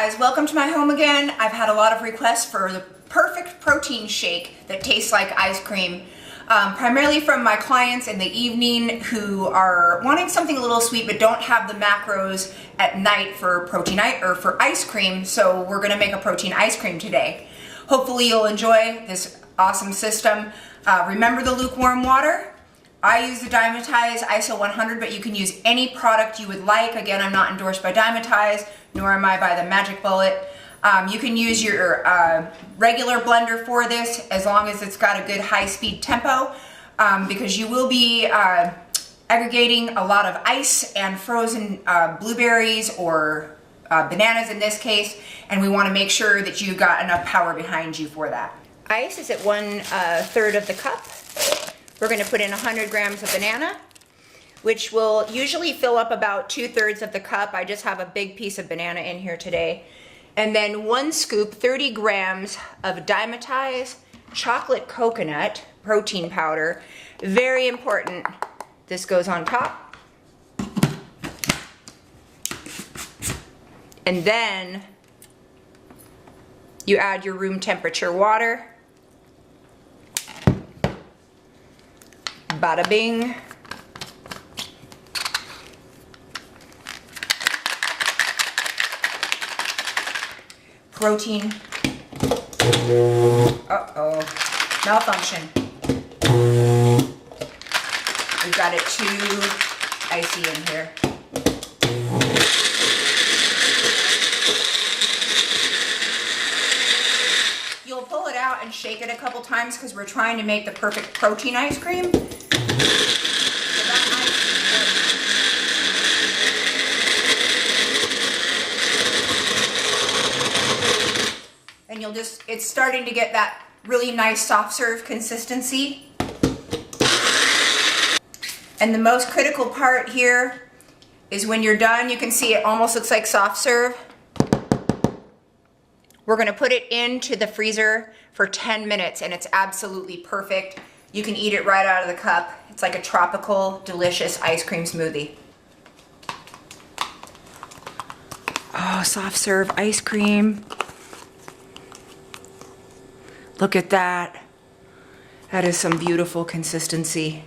guys, welcome to my home again. I've had a lot of requests for the perfect protein shake that tastes like ice cream, primarily from my clients in the evening who are wanting something a little sweet but don't have the macros at night for protein or for ice cream, so we're gonna make a protein ice cream today. Hopefully you'll enjoy this awesome system. Remember the lukewarm water? I use the Dymatize ISO 100, but you can use any product you would like. Again, I'm not endorsed by Dymatize, nor am I by the Magic Bullet. You can use your regular blender for this as long as it's got a good high-speed tempo, because you will be aggregating a lot of ice and frozen blueberries or bananas in this case, and we want to make sure that you've got enough power behind you for that. Ice is at 1/3 of the cup. We're going to put in 100 grams of banana, which will usually fill up about 2/3 of the cup. I just have a big piece of banana in here today. And then 1 scoop, 30 grams of Dymatize chocolate coconut protein powder. Very important. This goes on top. And then you add your room temperature water. Bada bing. Protein. Uh-oh. Malfunction. We've got it too icy in here. You'll pull it out and shake it a couple times because we're trying to make the perfect protein ice cream. And you'll just, it's starting to get that really nice soft serve consistency. And the most critical part here is when you're done, you can see it almost looks like soft serve. We're gonna put it into the freezer for 10 minutes and it's absolutely perfect. You can eat it right out of the cup. It's like a tropical, delicious ice cream smoothie. Oh, soft serve ice cream. Look at that. That is some beautiful consistency.